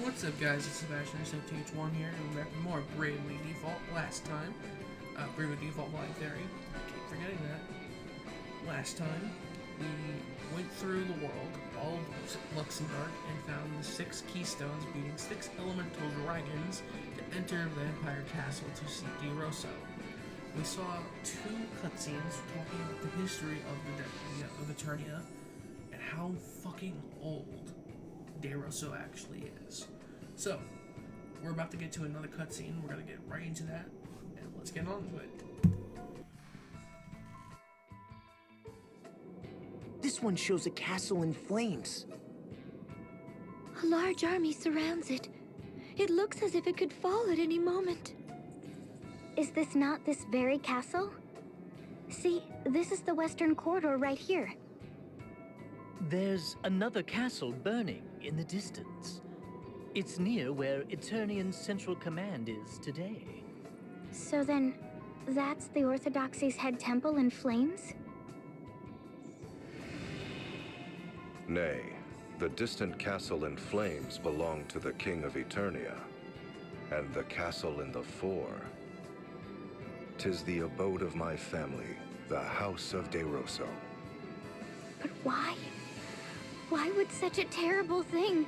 What's up, guys? It's Sebastian, SFTH1 here, and we're back with more Bravely Default. Last time, Bravely Default Blind Theory. I keep forgetting that. Last time, we went through the world, all of Luxembourg, and found the 6 keystones, beating 6 elemental dragons to enter the Vampire Castle to see DeRosso. We saw 2 cutscenes talking about the history of Eternia and how fucking old DeRosso actually is. So, we're about to get to another cutscene. We're gonna get right into that, and let's get on to it. This one shows a castle in flames. A large army surrounds it. It looks as if it could fall at any moment. Is this not this very castle? See, this is the western corridor right here. There's another castle burning in the distance. It's near where Eternian's central command is today. So then, that's the Orthodoxy's head temple in flames? Nay, the distant castle in flames belonged to the King of Eternia, and the castle in the fore. 'Tis the abode of my family, the House of DeRosso. But why? Why would such a terrible thing?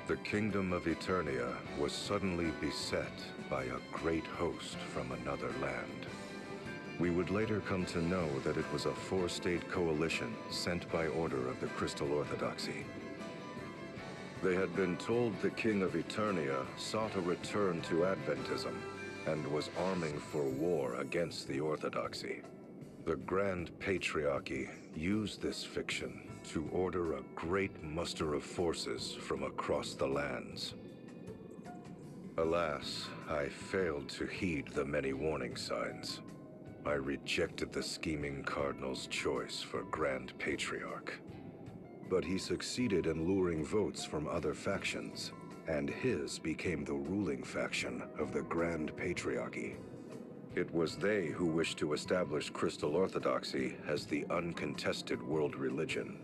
The kingdom of Eternia was suddenly beset by a great host from another land. We would later come to know that it was a 4-state coalition sent by order of the Crystal Orthodoxy. They had been told the King of Eternia sought a return to Adventism and was arming for war against the Orthodoxy. The Grand Patriarchy used this fiction to order a great muster of forces from across the lands. Alas, I failed to heed the many warning signs. I rejected the scheming Cardinal's choice for Grand Patriarch. But he succeeded in luring votes from other factions, and his became the ruling faction of the Grand Patriarchy. It was they who wished to establish Crystal Orthodoxy as the uncontested world religion.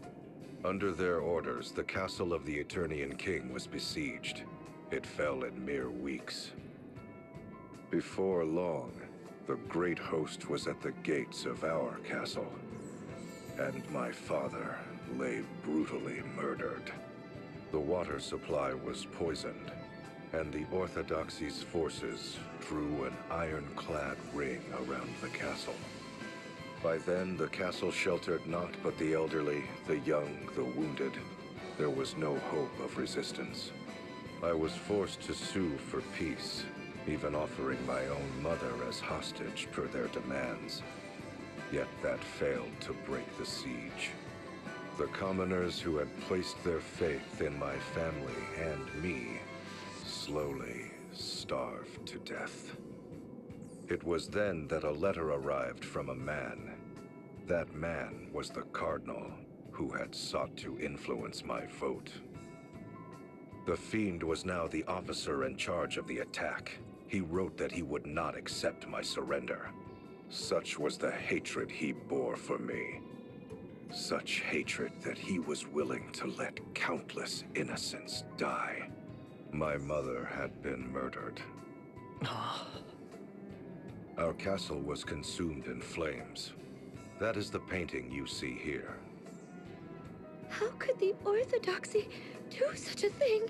Under their orders, the castle of the Eternian King was besieged. It fell in mere weeks. Before long, the great host was at the gates of our castle, and my father lay brutally murdered. The water supply was poisoned, and the Orthodoxy's forces drew an ironclad ring around the castle. By then, the castle sheltered naught but the elderly, the young, the wounded. There was no hope of resistance. I was forced to sue for peace, even offering my own mother as hostage per their demands. Yet that failed to break the siege. The commoners who had placed their faith in my family and me slowly starved to death. It was then that a letter arrived from a man. That man was the Cardinal, who had sought to influence my vote. The Fiend was now the officer in charge of the attack. He wrote that he would not accept my surrender. Such was the hatred he bore for me. Such hatred that he was willing to let countless innocents die. My mother had been murdered. Our castle was consumed in flames. That is the painting you see here. How could the Orthodoxy do such a thing?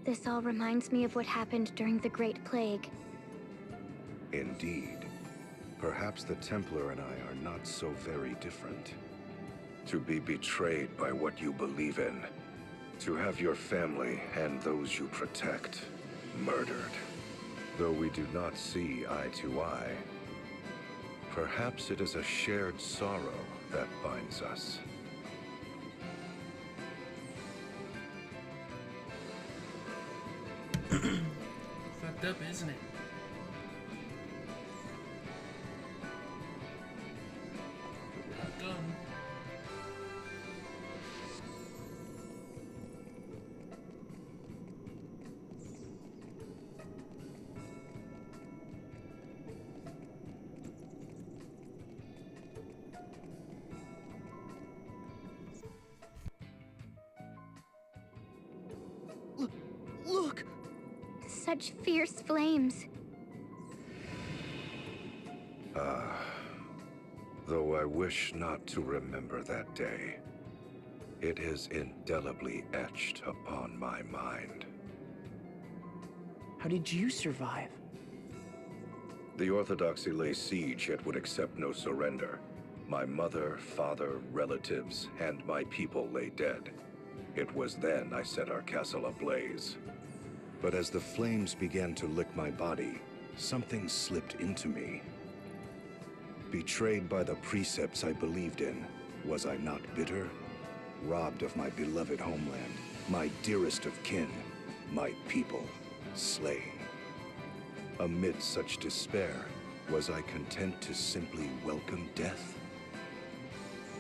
This all reminds me of what happened during the Great Plague. Indeed. Perhaps the Templar and I are not so very different. To be betrayed by what you believe in. To have your family and those you protect murdered. Though we do not see eye to eye, perhaps it is a shared sorrow that binds us. Fucked up, isn't it? Not done. such fierce flames. Though I wish not to remember that day, it is indelibly etched upon my mind. How did you survive? The Orthodoxy lay siege yet would accept no surrender. My mother, father, relatives, and my people lay dead. It was then I set our castle ablaze. But as the flames began to lick my body, something slipped into me. Betrayed by the precepts I believed in, was I not bitter? Robbed of my beloved homeland, my dearest of kin, my people, slain. Amid such despair, was I content to simply welcome death?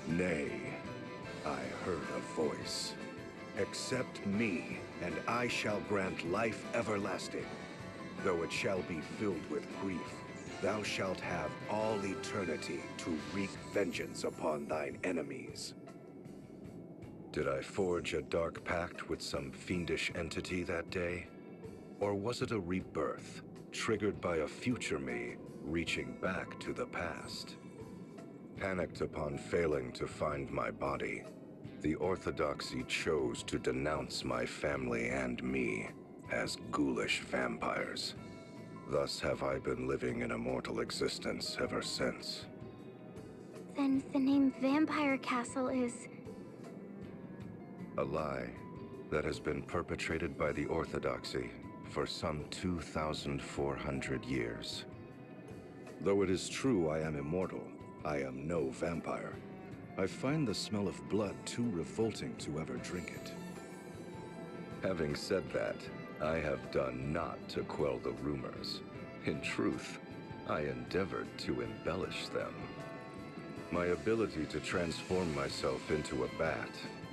Nay, I heard a voice. Accept me, and I shall grant life everlasting. Though it shall be filled with grief, thou shalt have all eternity to wreak vengeance upon thine enemies. Did I forge a dark pact with some fiendish entity that day? Or was it a rebirth, triggered by a future me reaching back to the past? Panicked upon failing to find my body, the Orthodoxy chose to denounce my family and me as ghoulish vampires. Thus have I been living an immortal existence ever since. Then the name Vampire Castle is... A lie that has been perpetrated by the Orthodoxy for some 2,400 years. Though it is true I am immortal, I am no vampire. I find the smell of blood too revolting to ever drink it. Having said that, I have done naught to quell the rumors. In truth, I endeavored to embellish them. My ability to transform myself into a bat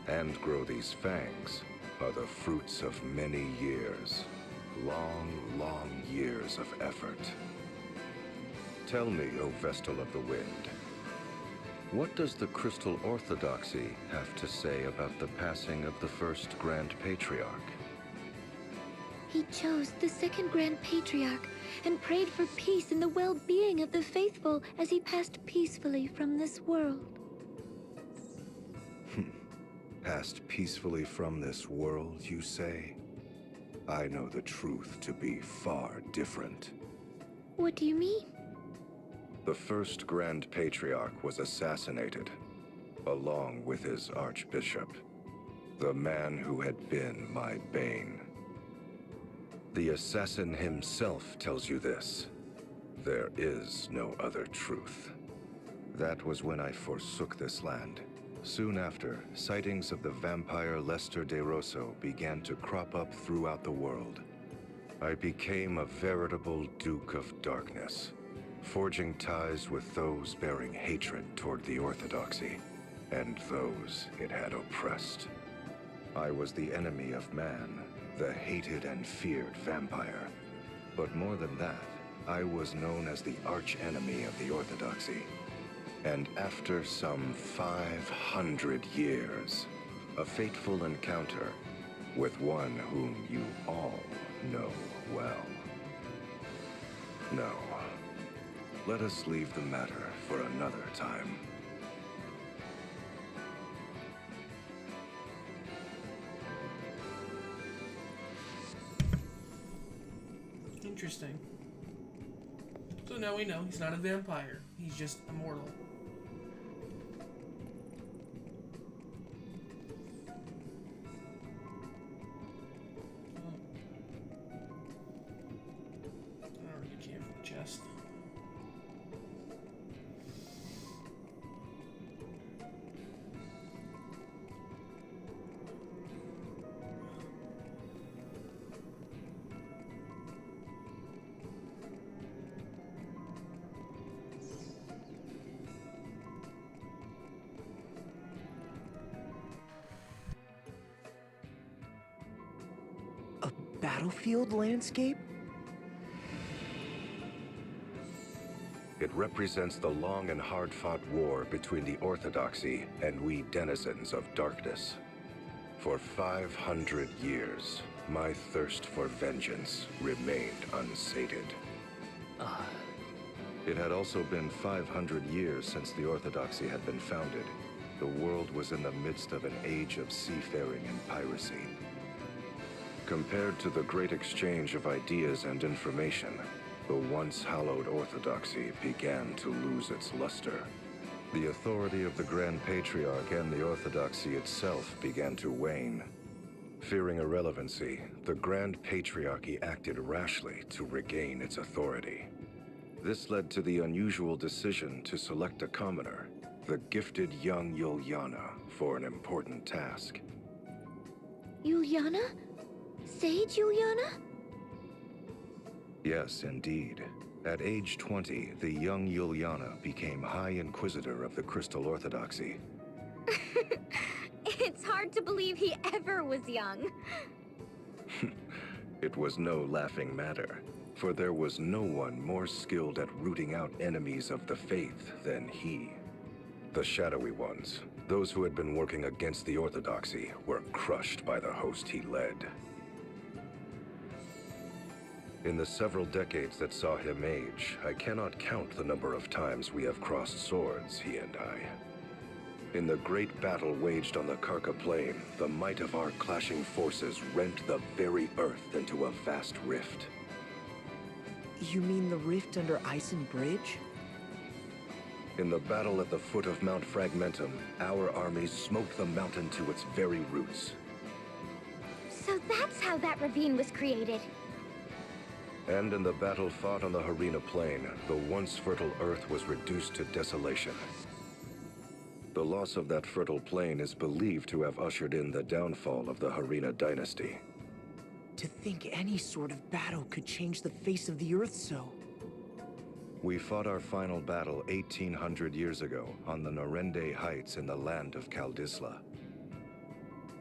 and grow these fangs are the fruits of many years. Long years of effort. Tell me, O Vestal of the Wind, what does the Crystal Orthodoxy have to say about the passing of the first Grand Patriarch? He chose the second Grand Patriarch and prayed for peace and the well-being of the faithful as he passed peacefully from this world. Passed peacefully from this world, you say? I know the truth to be far different. What do you mean? The first Grand Patriarch was assassinated, along with his Archbishop, the man who had been my bane. The assassin himself tells you this. There is no other truth. That was when I forsook this land. Soon after, sightings of the vampire Lester DeRosso began to crop up throughout the world. I became a veritable Duke of Darkness, forging ties with those bearing hatred toward the Orthodoxy, and those it had oppressed. I was the enemy of man, the hated and feared vampire. But more than that, I was known as the arch-enemy of the Orthodoxy. And after some 500 years, a fateful encounter with one whom you all know well. No, let us leave the matter for another time. Interesting. So now we know he's not a vampire. He's just immortal. I already can't for the chest. A battlefield landscape? It represents the long and hard-fought war between the Orthodoxy and we denizens of darkness. For 500 years, my thirst for vengeance remained unsated. Ah, It had also been 500 years since the Orthodoxy had been founded. The world was in the midst of an age of seafaring and piracy. Compared to the great exchange of ideas and information, the once hallowed Orthodoxy began to lose its luster. The authority of the Grand Patriarch and the Orthodoxy itself began to wane. Fearing irrelevancy, the Grand Patriarchy acted rashly to regain its authority. This led to the unusual decision to select a commoner, the gifted young Yuliana, for an important task. Yuliana? Sage Yuliana? Yes, indeed. At age 20, the young Yuliana became High Inquisitor of the Crystal Orthodoxy. It's hard to believe he ever was young. It was no laughing matter, for there was no one more skilled at rooting out enemies of the faith than he. The shadowy ones, those who had been working against the Orthodoxy, were crushed by the host he led. In the several decades that saw him age, I cannot count the number of times we have crossed swords, he and I. In the great battle waged on the Karka Plain, the might of our clashing forces rent the very earth into a vast rift. You mean the rift under Ison Bridge? In the battle at the foot of Mount Fragmentum, our armies smote the mountain to its very roots. So that's how that ravine was created. And in the battle fought on the Harina Plain, the once fertile earth was reduced to desolation. The loss of that fertile plain is believed to have ushered in the downfall of the Harina dynasty. To think any sort of battle could change the face of the Earth so. We fought our final battle 1800 years ago on the Norende Heights in the land of Kaldisla.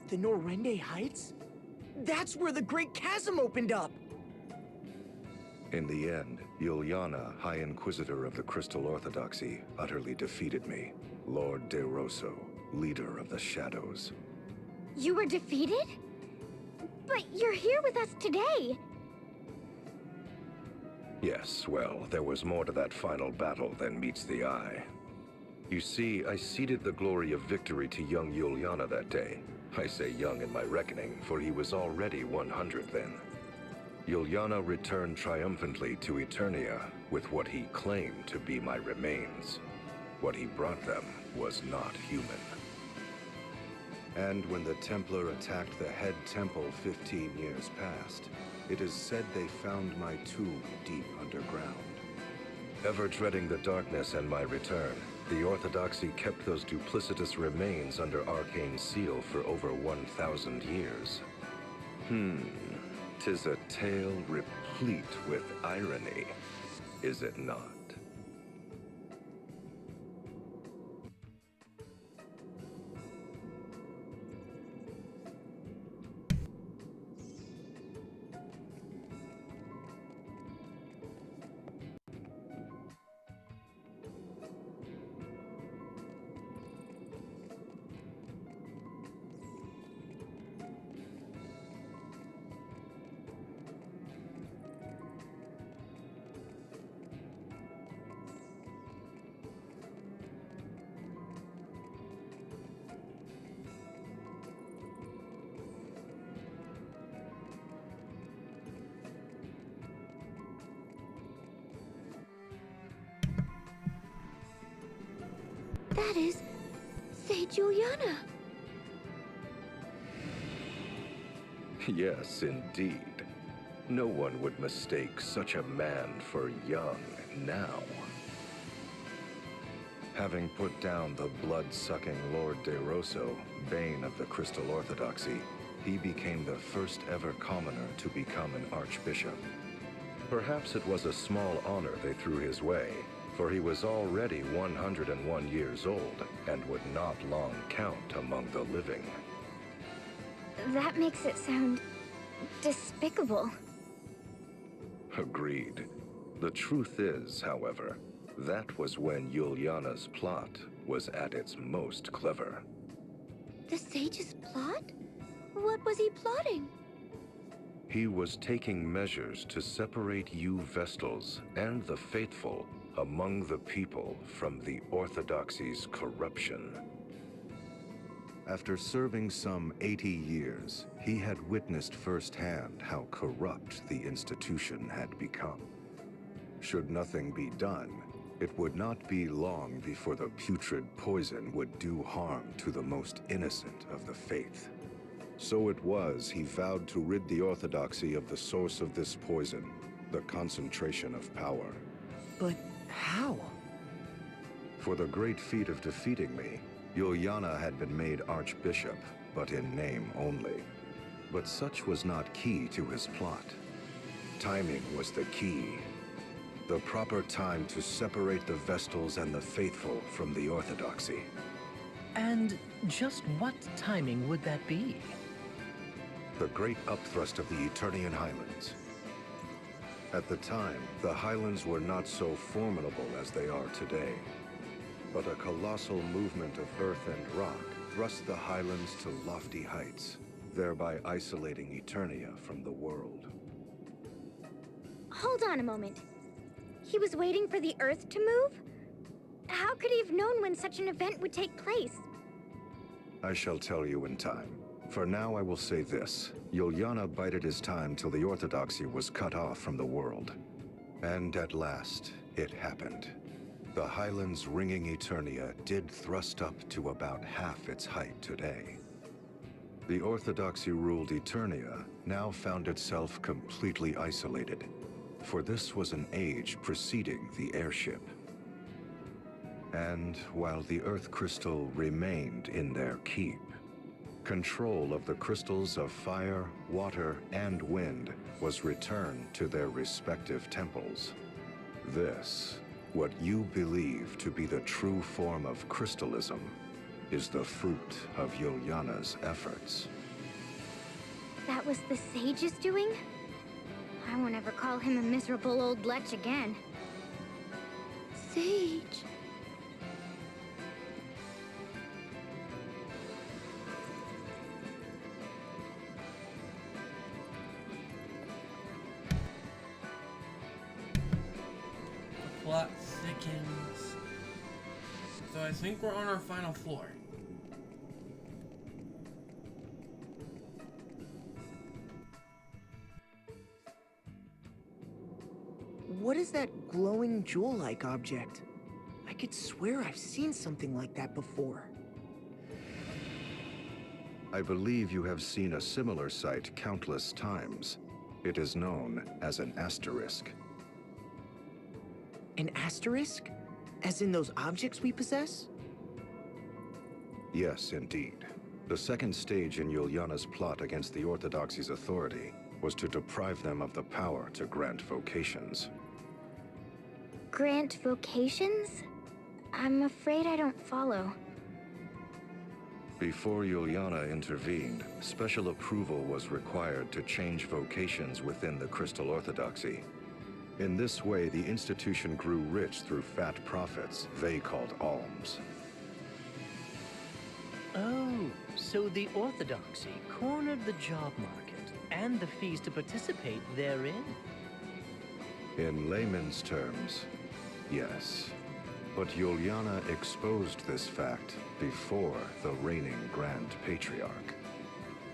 The Norende Heights? That's where the Great Chasm opened up! In the end, Yuliana, High Inquisitor of the Crystal Orthodoxy, utterly defeated me, Lord DeRosso, leader of the Shadows. You were defeated? But you're here with us today. Yes, well, there was more to that final battle than meets the eye. You see, I ceded the glory of victory to young Yuliana that day. I say young in my reckoning, for he was already 100 then. Yuliana returned triumphantly to Eternia with what he claimed to be my remains. What he brought them was not human. And when the Templar attacked the head temple 15 years past, it is said they found my tomb deep underground. Ever dreading the darkness and my return, the Orthodoxy kept those duplicitous remains under arcane seal for over 1,000 years. 'Tis a tale replete with irony, is it not? That is Sage Yuliana. Yes, indeed. No one would mistake such a man for young now. Having put down the blood-sucking Lord DeRosso, bane of the Crystal Orthodoxy, he became the first ever commoner to become an archbishop. Perhaps it was a small honor they threw his way, for he was already 101 years old and would not long count among the living. That makes it sound despicable. Agreed. The truth is, however, that was when Yuliana's plot was at its most clever. The Sage's plot? What was he plotting? He was taking measures to separate you Vestals and the faithful among the people from the Orthodoxy's corruption. After serving some 80 years, he had witnessed firsthand how corrupt the institution had become. Should nothing be done, it would not be long before the putrid poison would do harm to the most innocent of the faith. So it was he vowed to rid the Orthodoxy of the source of this poison, the concentration of power. But how? For the great feat of defeating me, Yuliana had been made Archbishop, but in name only. But such was not key to his plot. Timing was the key. The proper time to separate the Vestals and the faithful from the Orthodoxy. And just what timing would that be? The great upthrust of the Eternian Highlands. At the time, the Highlands were not so formidable as they are today. But a colossal movement of earth and rock thrust the Highlands to lofty heights, thereby isolating Eternia from the world. Hold on a moment. He was waiting for the Earth to move? How could he have known when such an event would take place? I shall tell you in time. For now, I will say this. Yuliana bided his time till the Orthodoxy was cut off from the world. And at last, it happened. The Highlands ringing Eternia did thrust up to about half its height today. The Orthodoxy-ruled Eternia now found itself completely isolated, for this was an age preceding the airship. And while the Earth Crystal remained in their keep, control of the crystals of fire, water, and wind was returned to their respective temples. This, what you believe to be the true form of crystalism, is the fruit of Yuliana's efforts. That was the sage's doing? I won't ever call him a miserable old lech again. Sage. The plot thickens. So I think we're on our final floor. What is that glowing jewel-like object? I could swear I've seen something like that before. I believe you have seen a similar sight countless times. It is known as an asterisk. An asterisk? As in those objects we possess? Yes, indeed. The second stage in Yuliana's plot against the Orthodoxy's authority was to deprive them of the power to grant vocations. Grant vocations? I'm afraid I don't follow. Before Yuliana intervened, special approval was required to change vocations within the Crystal Orthodoxy. In this way, the institution grew rich through fat profits they called alms. Oh, so the Orthodoxy cornered the job market and the fees to participate therein. In layman's terms, yes. But Yuliana exposed this fact before the reigning Grand Patriarch.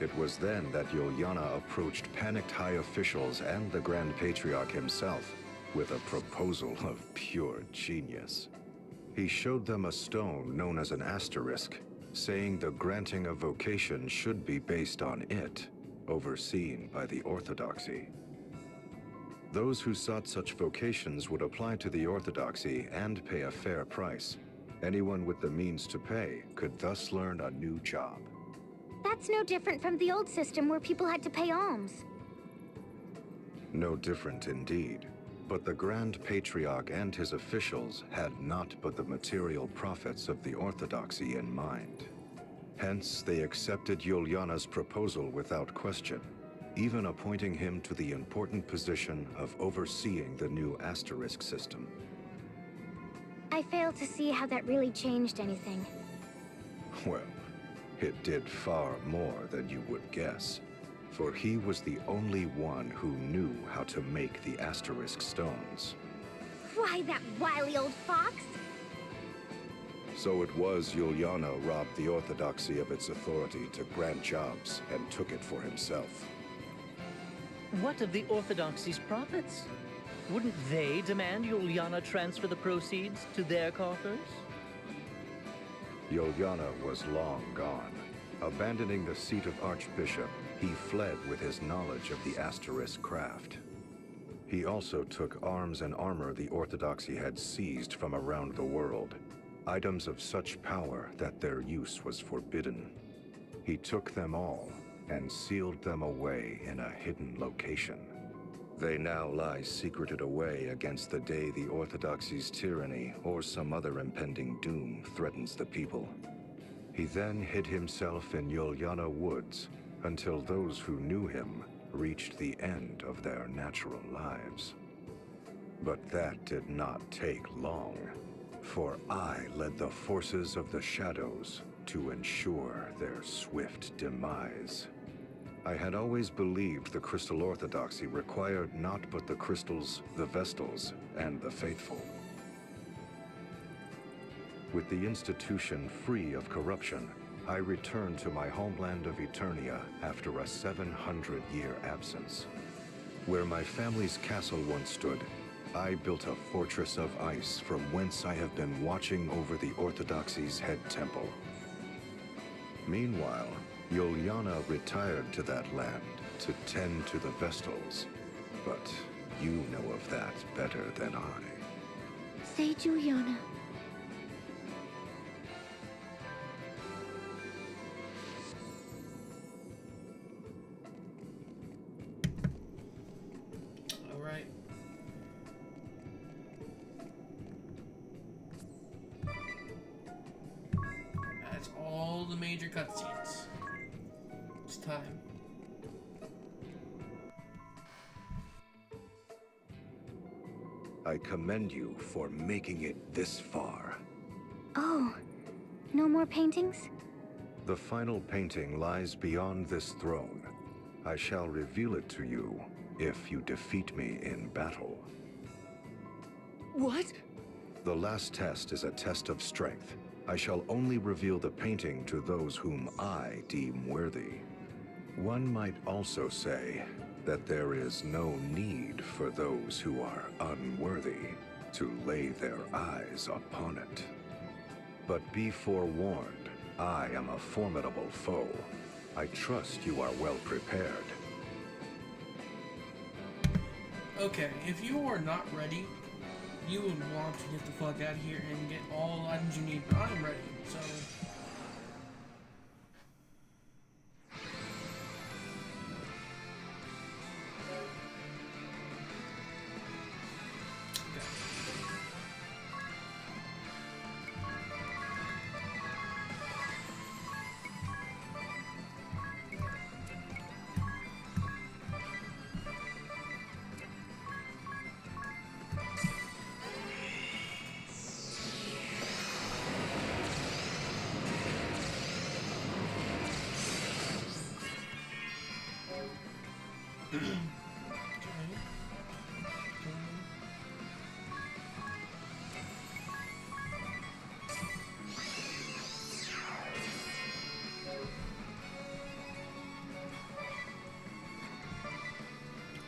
It was then that Yuliana approached panicked high officials and the Grand Patriarch himself with a proposal of pure genius. He showed them a stone known as an asterisk, saying the granting of vocation should be based on it, overseen by the Orthodoxy. Those who sought such vocations would apply to the Orthodoxy and pay a fair price. Anyone with the means to pay could thus learn a new job. That's no different from the old system where people had to pay alms. No different indeed. But the Grand Patriarch and his officials had not but the material profits of the Orthodoxy in mind. Hence, they accepted Yuliana's proposal without question, even appointing him to the important position of overseeing the new asterisk system. I fail to see how that really changed anything. Well, it did far more than you would guess. for he was the only one who knew how to make the asterisk stones. Why, that wily old fox? So it was Juliana robbed the Orthodoxy of its authority to grant jobs and took it for himself. What of the Orthodoxy's prophets? Wouldn't they demand Juliana transfer the proceeds to their coffers? Juliana was long gone. Abandoning the seat of Archbishop, he fled with his knowledge of the asterisk craft. He also took arms and armor the Orthodoxy had seized from around the world, items of such power that their use was forbidden. He took them all and sealed them away in a hidden location. They now lie secreted away against the day the Orthodoxy's tyranny or some other impending doom threatens the people. He then hid himself in Juliana Woods until those who knew him reached the end of their natural lives. But that did not take long, for I led the forces of the shadows to ensure their swift demise. I had always believed the Crystal Orthodoxy required not but the crystals, the Vestals, and the faithful. With the institution free of corruption, I returned to my homeland of Eternia after a 700-year absence. Where my family's castle once stood, I built a fortress of ice from whence I have been watching over the Orthodoxy's head temple. Meanwhile, Juliana retired to that land to tend to the Vestals, but you know of that better than I. Say Juliana. All right. That's all the major cutscenes. It's time. I commend you for making it this far. Oh, no more paintings? The final painting lies beyond this throne. I shall reveal it to you if you defeat me in battle. What? The last test is a test of strength. I shall only reveal the painting to those whom I deem worthy. One might also say that there is no need for those who are unworthy to lay their eyes upon it. But be forewarned, I am a formidable foe. I trust you are well prepared. Okay, if you are not ready, you would want to get the fuck out of here and get all the items you need, but I'm ready, so...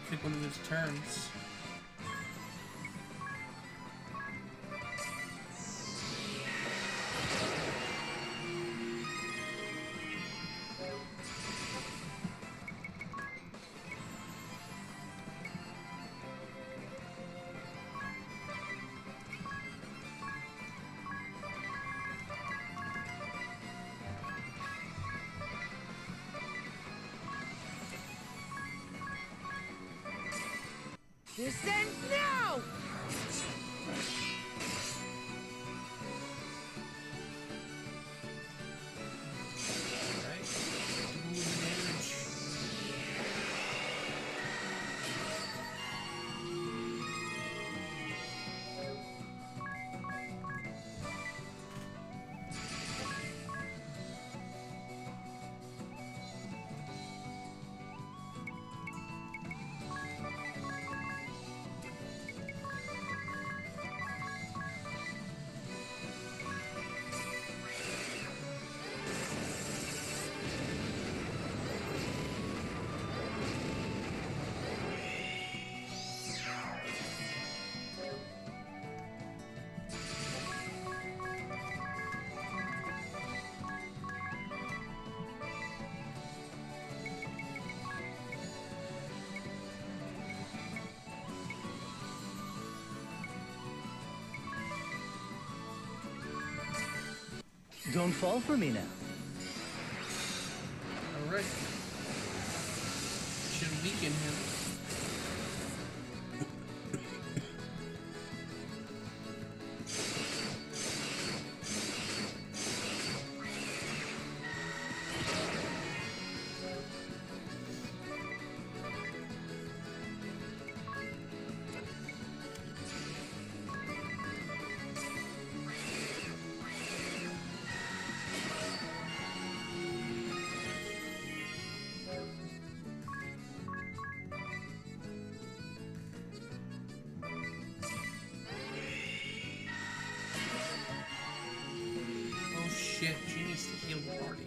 Pick one of his turns. Descend now! Alright. Ooh, damage. Don't fall for me now. Alright. Should weaken him. Shit, she needs to heal the party.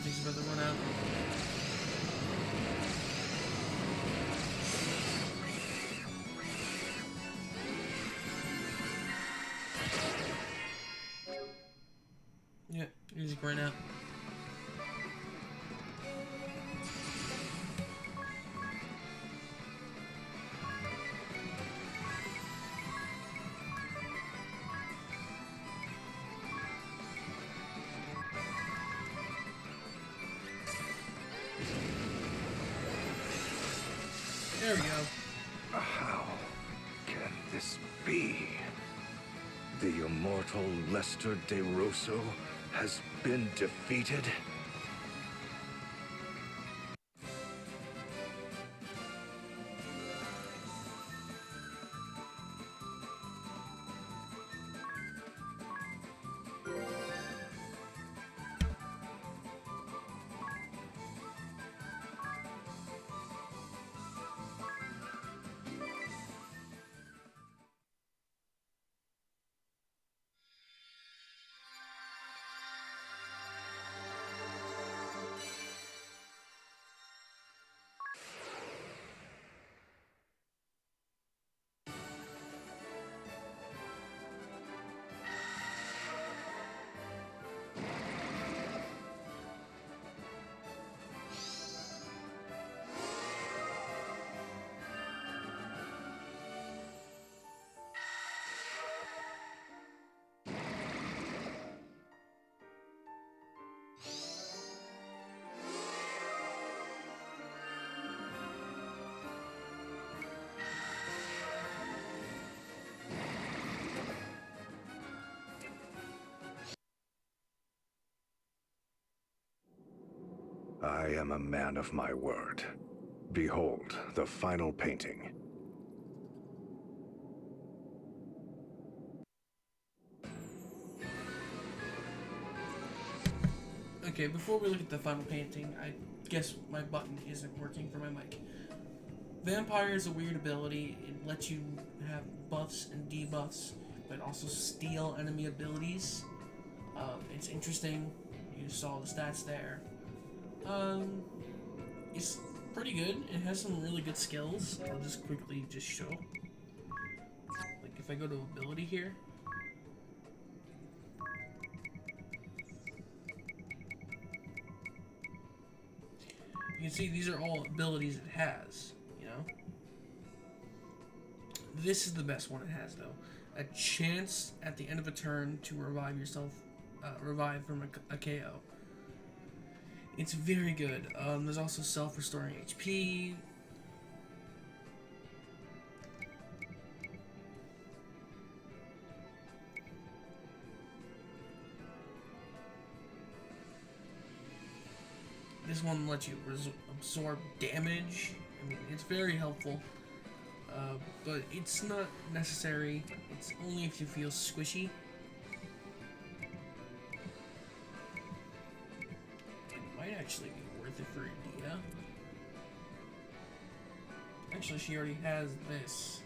He's about to run out. Yeah, he's ran out. There we go. How can this be? The immortal Lester DeRosso has been defeated? I am a man of my word. Behold the final painting. Okay, before we look at the final painting, I guess my button isn't working for my mic. Vampire is a weird ability. It lets you have buffs and debuffs, but also steal enemy abilities. It's interesting. You saw the stats there. It's pretty good. It has some really good skills. I'll just quickly just show. Like if I go to ability here. You can see these are all abilities it has, you know? This is the best one it has, though. A chance at the end of a turn to revive yourself, revive from a KO. It's very good. There's also self-restoring HP. This one lets you absorb damage. I mean, it's very helpful. But it's not necessary. It's only if you feel squishy. It might actually be worth it for Dia. Actually, she already has this.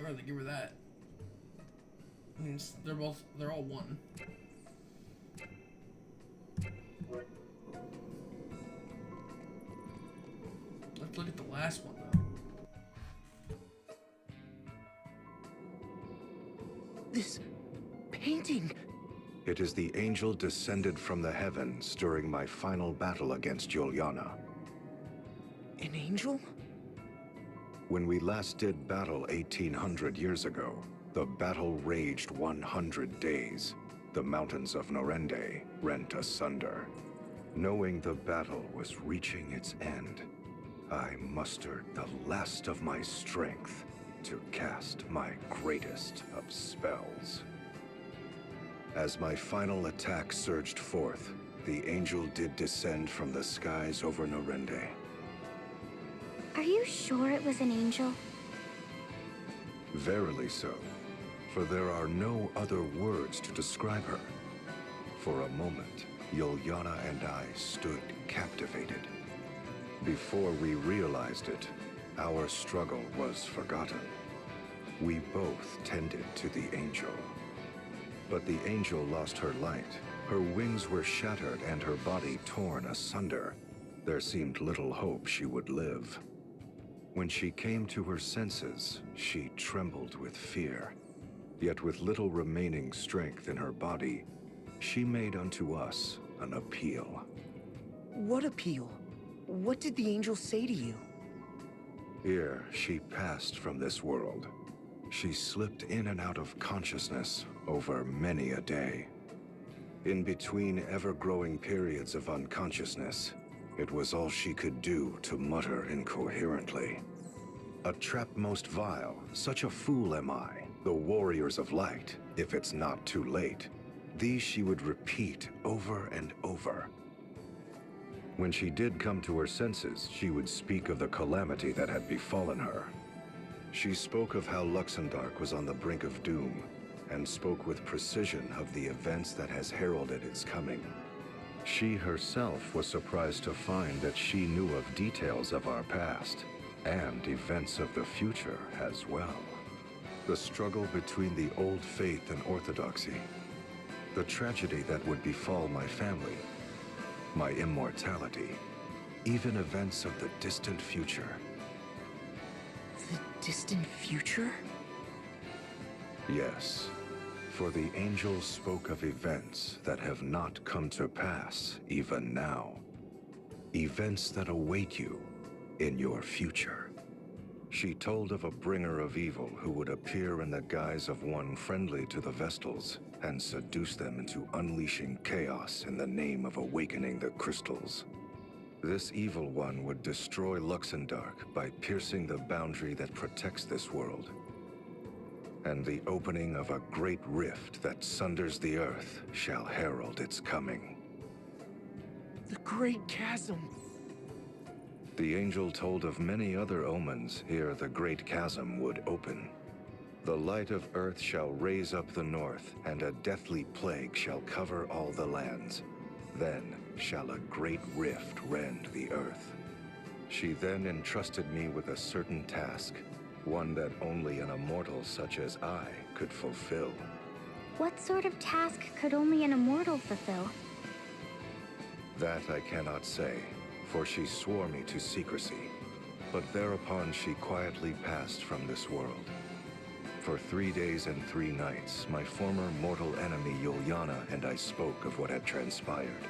rather give her that. I mean, they're all one. Let's look at the last one, though. This painting. It is the angel descended from the heavens during my final battle against Juliana. An angel? When we last did battle 1800 years ago, the battle raged 100 days. The mountains of Norende rent asunder. Knowing the battle was reaching its end, I mustered the last of my strength to cast my greatest of spells. As my final attack surged forth, the angel did descend from the skies over Norende. Are you sure it was an angel? Verily so, for there are no other words to describe her. For a moment, Juliana and I stood captivated. Before we realized it, our struggle was forgotten. We both tended to the angel. But the angel lost her light. Her wings were shattered and her body torn asunder. There seemed little hope she would live. When she came to her senses, she trembled with fear. Yet with little remaining strength in her body, she made unto us an appeal. What appeal? What did the angel say to you? Ere she passed from this world, she slipped in and out of consciousness over many a day. In between ever-growing periods of unconsciousness, it was all she could do to mutter incoherently. A trap most vile, such a fool am I, the warriors of light, if it's not too late. These she would repeat over and over. When she did come to her senses, she would speak of the calamity that had befallen her. She spoke of how Luxembourg was on the brink of doom, and spoke with precision of the events that has heralded its coming. She herself was surprised to find that she knew of details of our past, and events of the future as well. The struggle between the old faith and orthodoxy, the tragedy that would befall my family, my immortality, even events of the distant future. The distant future? Yes, for the angel spoke of events that have not come to pass even now. Events that await you in your future. She told of a bringer of evil who would appear in the guise of one friendly to the Vestals and seduce them into unleashing chaos in the name of awakening the crystals. This evil one would destroy Luxembourg by piercing the boundary that protects this world, and the opening of a great rift that sunders the earth shall herald its coming. The Great Chasm. The angel told of many other omens ere the great chasm would open. The light of earth shall raise up the north, and a deathly plague shall cover all the lands. Then shall a great rift rend the earth. She then entrusted me with a certain task, one that only an immortal such as I could fulfill. What sort of task could only an immortal fulfill? That I cannot say, for she swore me to secrecy. But thereupon she quietly passed from this world. For 3 days and 3 nights, my former mortal enemy Juliana and I spoke of what had transpired.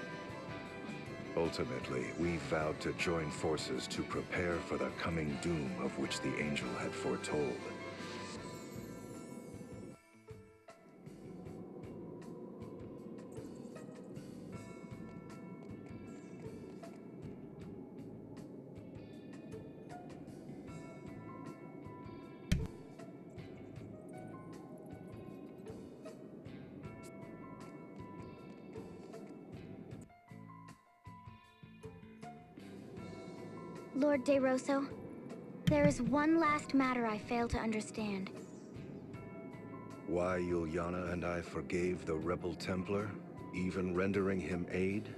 Ultimately, we vowed to join forces to prepare for the coming doom of which the angel had foretold. Lord DeRosso, there is one last matter I fail to understand. Why Juliana and I forgave the rebel Templar, even rendering him aid?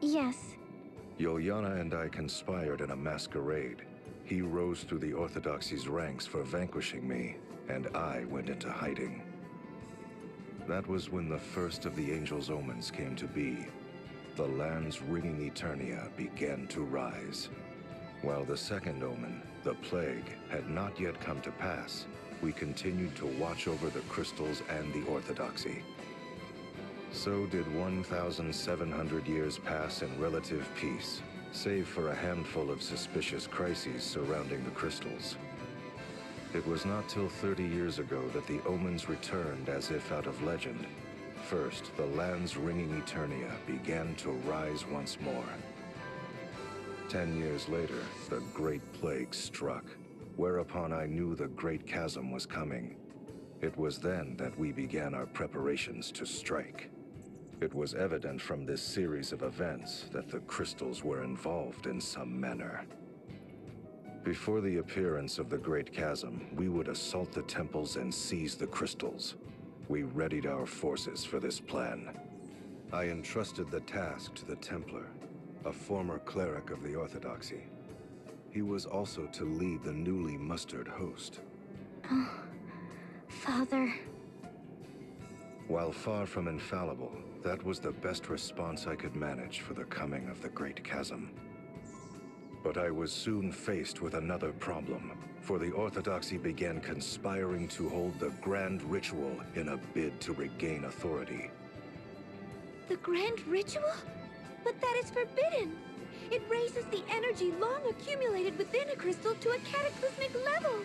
Yes. Juliana and I conspired in a masquerade. He rose through the Orthodoxy's ranks for vanquishing me, and I went into hiding. That was when the first of the Angel's omens came to be. The land's ringing Eternia began to rise. While the second omen, the plague, had not yet come to pass, we continued to watch over the crystals and the Orthodoxy. So did 1,700 years pass in relative peace, save for a handful of suspicious crises surrounding the crystals. It was not till 30 years ago that the omens returned as if out of legend. First, the land's ringing Eternia began to rise once more. 10 years later, the Great Plague struck, whereupon I knew the Great Chasm was coming. It was then that we began our preparations to strike. It was evident from this series of events that the crystals were involved in some manner. Before the appearance of the Great Chasm, we would assault the temples and seize the crystals. We readied our forces for this plan. I entrusted the task to the Templar, a former cleric of the Orthodoxy. He was also to lead the newly mustered host. Oh, Father. While far from infallible, that was the best response I could manage for the coming of the Great Chasm. But I was soon faced with another problem, for the Orthodoxy began conspiring to hold the Grand Ritual in a bid to regain authority. The grand ritual? But that is forbidden! It raises the energy long accumulated within a crystal to a cataclysmic level!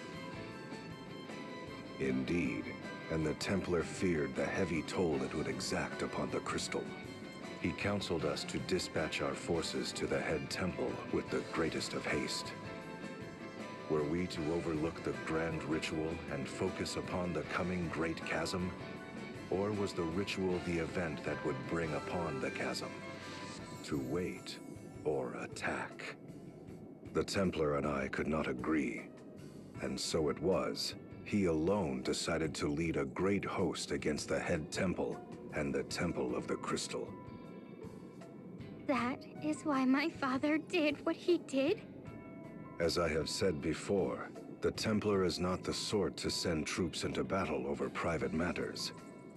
Indeed, and the Templar feared the heavy toll it would exact upon the crystal. He counseled us to dispatch our forces to the head temple with the greatest of haste. Were we to overlook the grand ritual and focus upon the coming Great Chasm? Or was the ritual the event that would bring upon the chasm? To wait or attack? The Templar and I could not agree. And so it was. He alone decided to lead a great host against the head temple and the Temple of the Crystal. That is why my father did what he did? As I have said before, the Templar is not the sort to send troops into battle over private matters,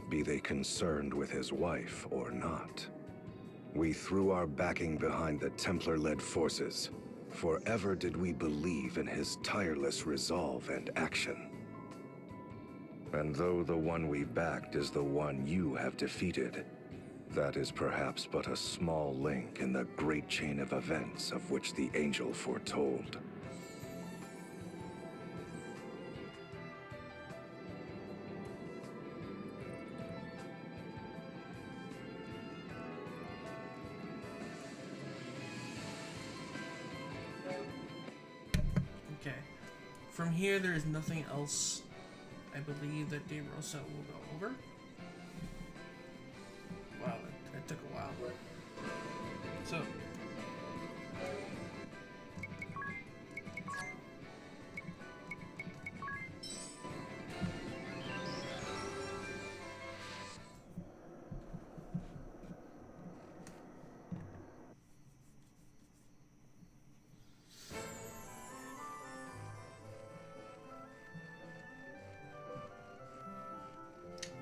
be they concerned with his wife or not. We threw our backing behind the Templar-led forces. Forever did we believe in his tireless resolve and action. And though the one we backed is the one you have defeated, that is perhaps but a small link in the great chain of events of which the Angel foretold. Okay. From here, there is nothing else I believe that DeRosso will go over. Wow, that took a while. So,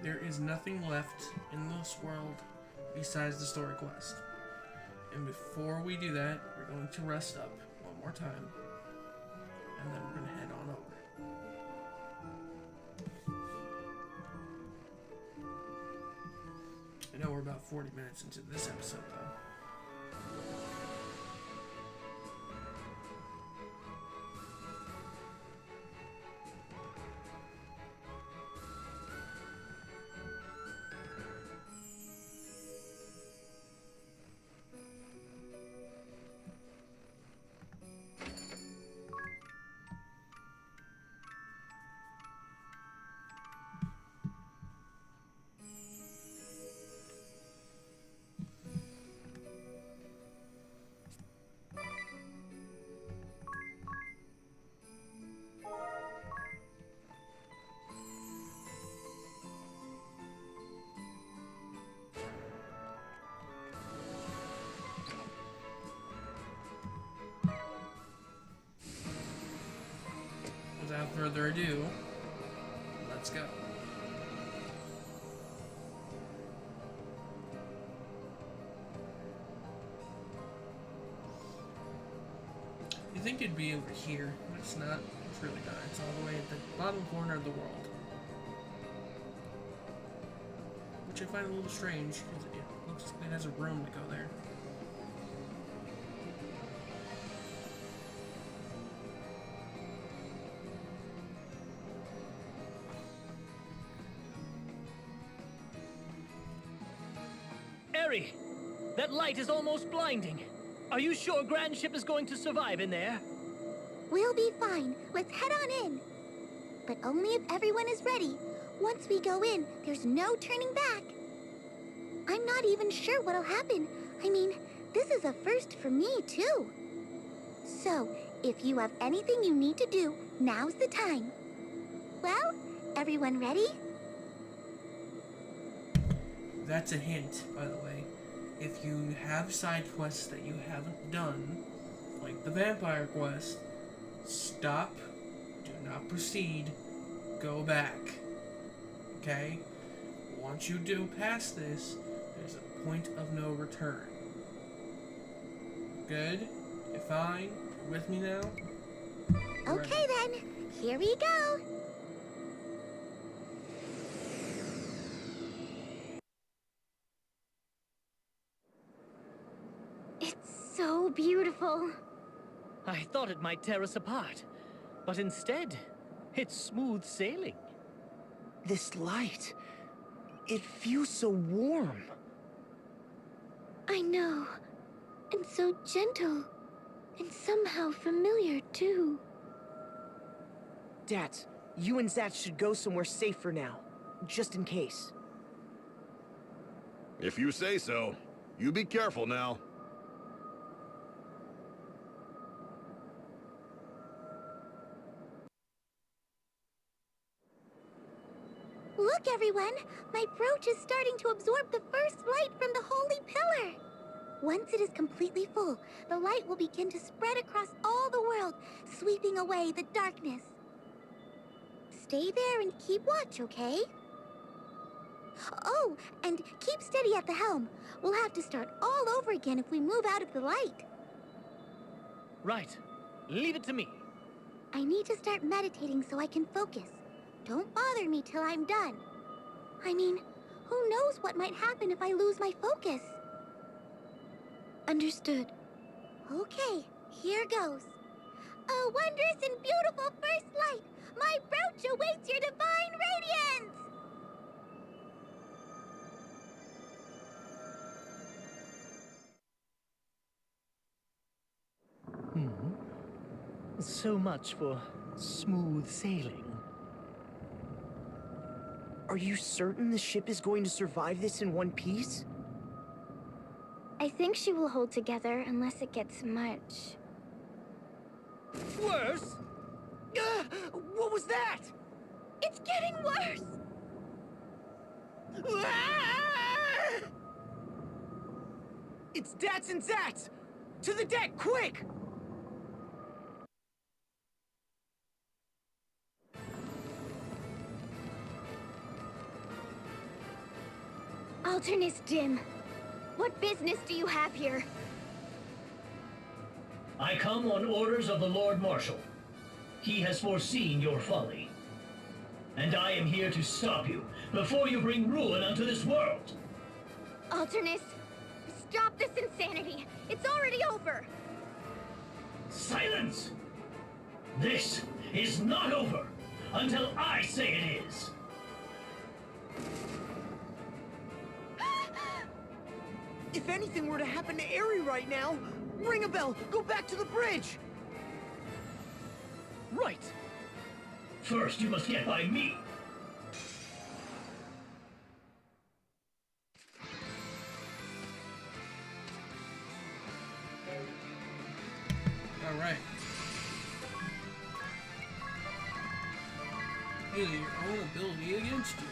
there is nothing left in this world besides the story quest. And before we do that, we're going to rest up one more time. And then we're going to head on over. I know we're about 40 minutes into this episode, though. further ado, let's go. You think it'd be over here, but it's not. It's really not. It's all the way at the bottom corner of the world. Which I find a little strange, because it looks like it has a room to go there. Eri, that light is almost blinding. Are you sure Grand Ship is going to survive in there? We'll be fine. Let's head on in. But only if everyone is ready. Once we go in, there's no turning back. I'm not even sure what'll happen. I mean, this is a first for me, too. So, if you have anything you need to do, now's the time. Well, everyone ready? That's a hint, by the way. If you have side quests that you haven't done, like the vampire quest, stop, do not proceed, go back. Okay? Once you do past this, there's a point of no return. Good? You're fine? You're with me now? Okay then, here we go. It's so beautiful. I thought it might tear us apart, but instead, it's smooth sailing. This light, it feels so warm. I know. And so gentle. And somehow familiar, too. Dad, you and Zat should go somewhere safe for now, just in case. If you say so. You be careful now. Look, everyone! My brooch is starting to absorb the first light from the holy pillar! Once it is completely full, the light will begin to spread across all the world, sweeping away the darkness. Stay there and keep watch, okay? Oh, and keep steady at the helm. We'll have to start all over again if we move out of the light. Right. Leave it to me. I need to start meditating so I can focus. Don't bother me till I'm done. I mean, who knows what might happen if I lose my focus? Understood. Okay, here goes. A wondrous and beautiful first light! My brooch awaits your divine radiance! So much for smooth sailing. Are you certain the ship is going to survive this in one piece? I think she will hold together unless it gets much. Worse? What was that? It's getting worse! It's Dats and Zats! To the deck, quick! Alternus Dim, what business do you have here? I come on orders of the Lord Marshal. He has foreseen your folly. And I am here to stop you before you bring ruin unto this world. Alternus, stop this insanity! It's already over! Silence! This is not over until I say it is. If anything were to happen to Eri right now, ring a bell, go back to the bridge! Right. First, you must get by me. Alright. Hey, your own ability against you.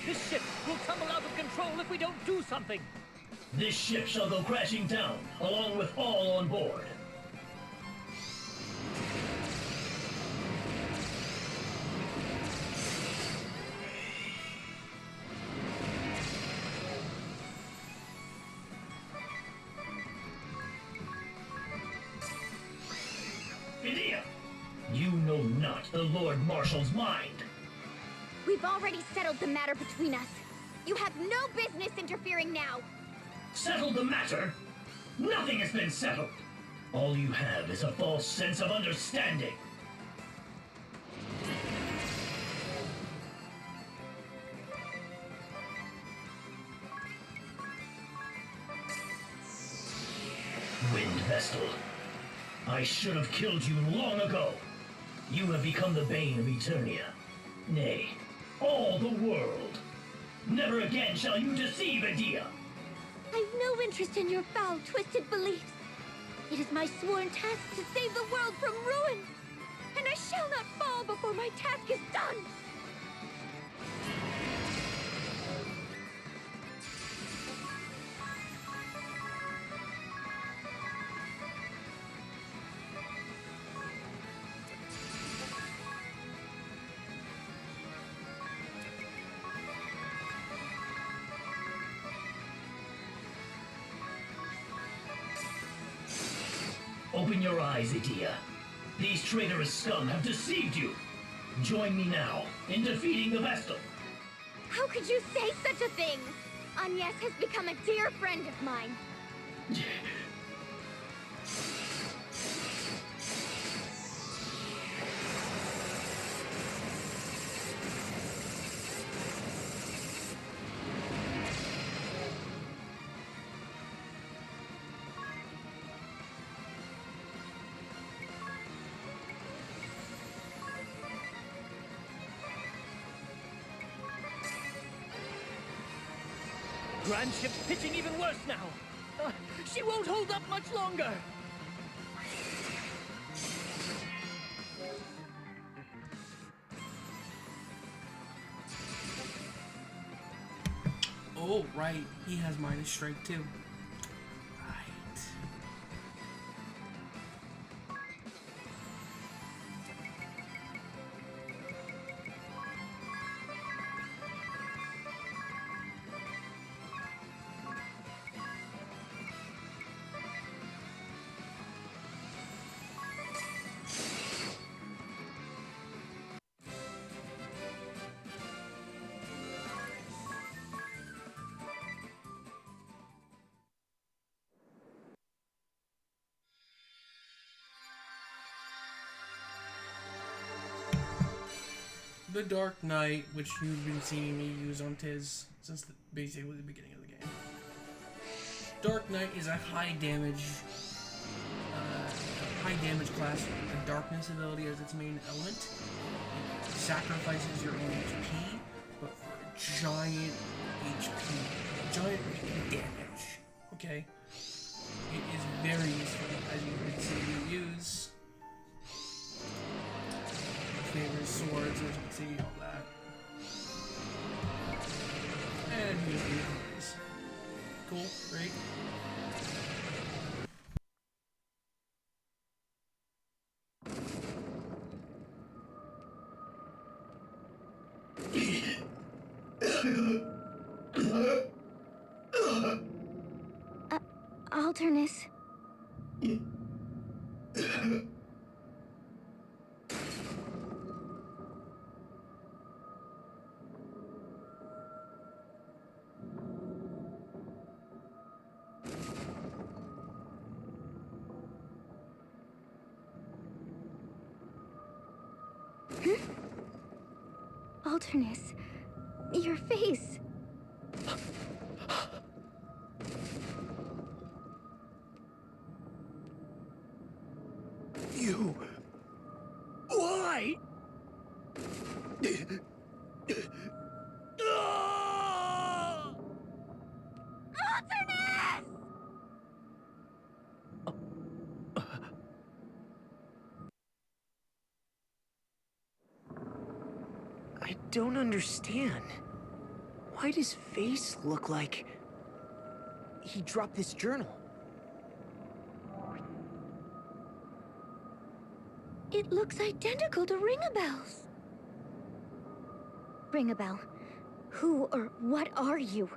This ship will tumble out of control if we don't do something. This ship shall go crashing down, along with all on board. Medea! You know not the Lord Marshal's mind. We've already settled the matter between us. You have no business interfering now. Settled the matter? Nothing has been settled. All you have is a false sense of understanding. Wind Vestal. I should have killed you long ago. You have become the bane of Eternia. Nay, all the world. Never again shall you deceive Edea. I've no interest in your foul, twisted beliefs. It is my sworn task to save the world from ruin, and I shall not fall before my task is done. Open your eyes, Edea. These traitorous scum have deceived you. Join me now in defeating the Vestal. How could you say such a thing? Agnes has become a dear friend of mine. Grand ship's pitching even worse now. She won't hold up much longer. Oh, right. He has minus strength too. Right. The Dark Knight, which you've been seeing me use on Tiz since basically the beginning of the game. Dark Knight is a high damage class with a darkness ability as its main element. It sacrifices your own HP, but for a giant damage. Okay? It is very useful, as you can see me use. Favorite swords, as you can see, all that. And here's the abilities. Cool, great. Alternus. Alternus, your face. You... Why? Alternus! I don't understand. Why does face look like... he dropped this journal. It looks identical to Ring-a-Bell's. Ring-a-Bell, who or what are you?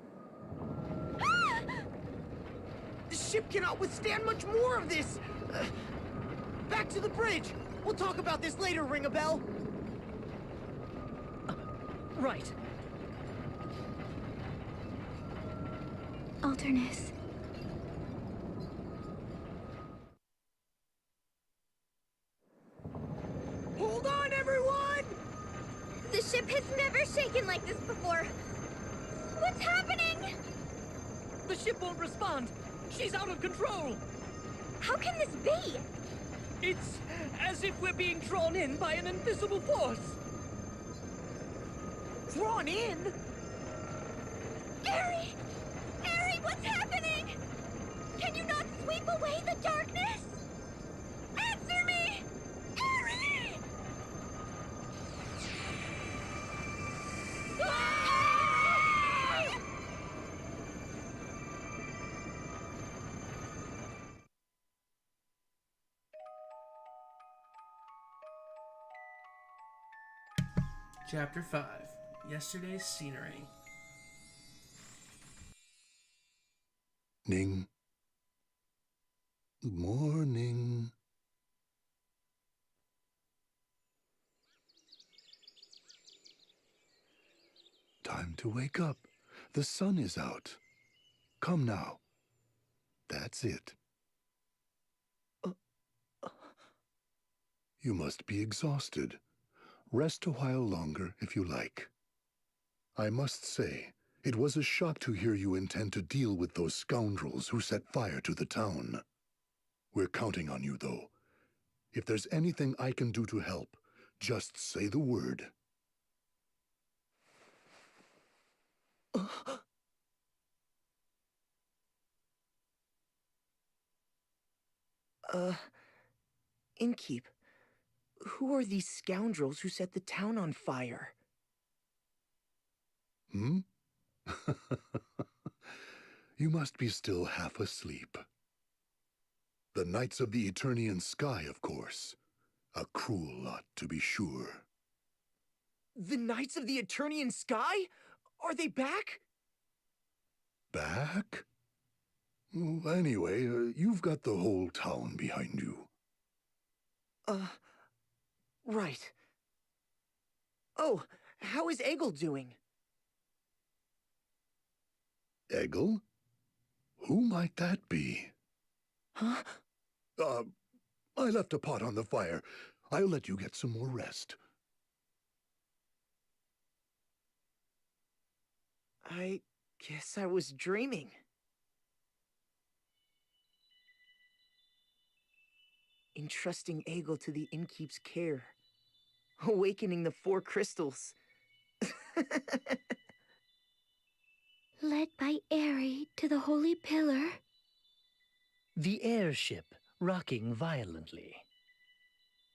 The ship cannot withstand much more of this! Back to the bridge! We'll talk about this later, Ring-a-Bell! Right. Alternus. Hold on, everyone! The ship has never shaken like this before. What's happening? The ship won't respond. She's out of control. How can this be? It's as if we're being drawn in by an invisible force. Drawn in? Eri! Eri, what's happening? Can you not sweep away the darkness? Answer me! Eri! Ah! Chapter 5. Yesterday's Scenery. Ning. Morning. Time to wake up. The sun is out. Come now. That's it. You must be exhausted. Rest a while longer if you like. I must say, it was a shock to hear you intend to deal with those scoundrels who set fire to the town. We're counting on you, though. If there's anything I can do to help, just say the word. Innkeep, who are these scoundrels who set the town on fire? Hmm? You must be still half asleep. The Knights of the Eternian Sky, of course. A cruel lot, to be sure. The Knights of the Eternian Sky? Are they back? Back? Anyway, you've got the whole town behind you. Right. Oh, how is Egil doing? Egil? Who might that be? Huh? I left a pot on the fire. I'll let you get some more rest. I guess I was dreaming. Entrusting Egil to the innkeep's care. Awakening the 4 crystals. Led by Eri to the Holy Pillar. The airship rocking violently.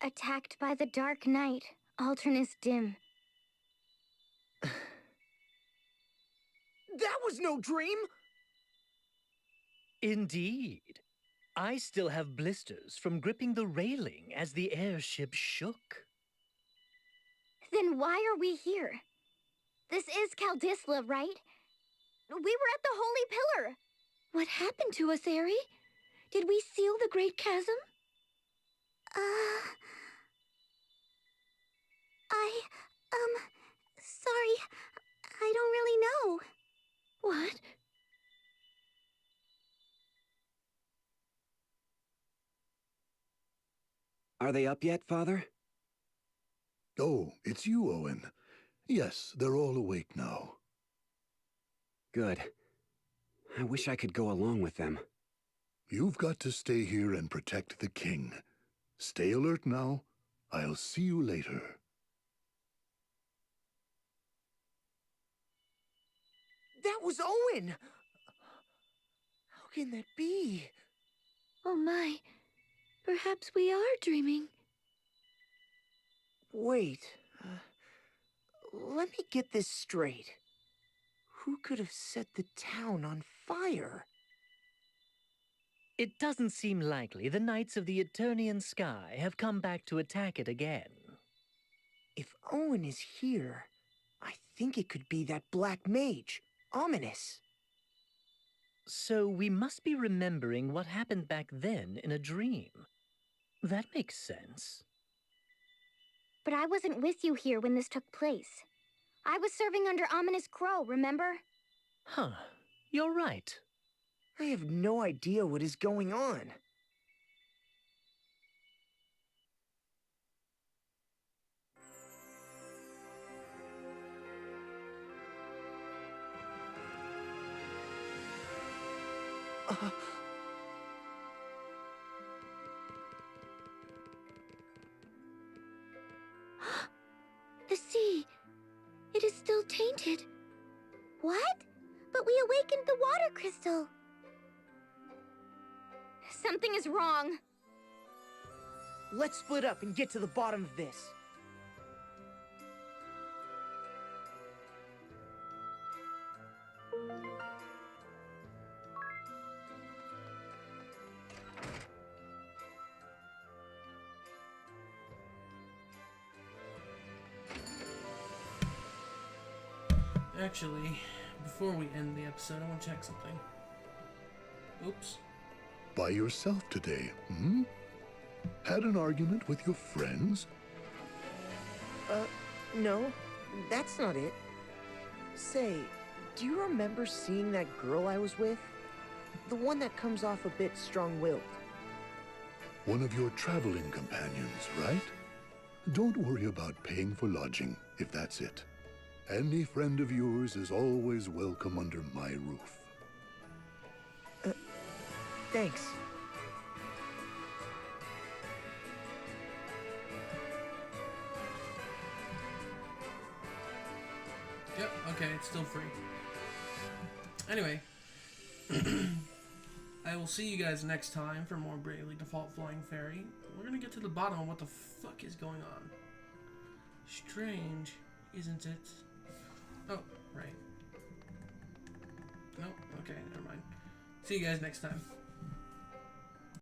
Attacked by the Dark Knight, Alternus Dim. That was no dream! Indeed. I still have blisters from gripping the railing as the airship shook. Then why are we here? This is Caldisla, right? We were at the Holy Pillar. What happened to us, Eri? Did we seal the Great Chasm? Sorry. I don't really know. What? Are they up yet, Father? Oh, it's you, Owen. Yes, they're all awake now. Good. I wish I could go along with them. You've got to stay here and protect the king. Stay alert now. I'll see you later. That was Owen! How can that be? Oh my. Perhaps we are dreaming. Wait. Let me get this straight. Who could have set the town on fire? It doesn't seem likely the Knights of the Eternian Sky have come back to attack it again. If Owen is here, I think it could be that black mage, Ominous. So we must be remembering what happened back then in a dream. That makes sense. But I wasn't with you here when this took place. I was serving under Ominous Crow, remember? Huh. You're right. I have no idea what is going on. The sea. It is still tainted. What? But we awakened the water crystal. Something is wrong. Let's split up and get to the bottom of this. Actually, before we end the episode, I want to check something. Oops. By yourself today, hmm? Had an argument with your friends? No, that's not it. Say, do you remember seeing that girl I was with? The one that comes off a bit strong-willed. One of your traveling companions, right? Don't worry about paying for lodging, if that's it. Any friend of yours is always welcome under my roof. Thanks. Yep, okay, it's still free. Anyway, I will see you guys next time for more Bravely Default Flying Fairy. We're gonna get to the bottom of what the fuck is going on. Strange, isn't it? Oh, right. No, okay, never mind. See you guys next time.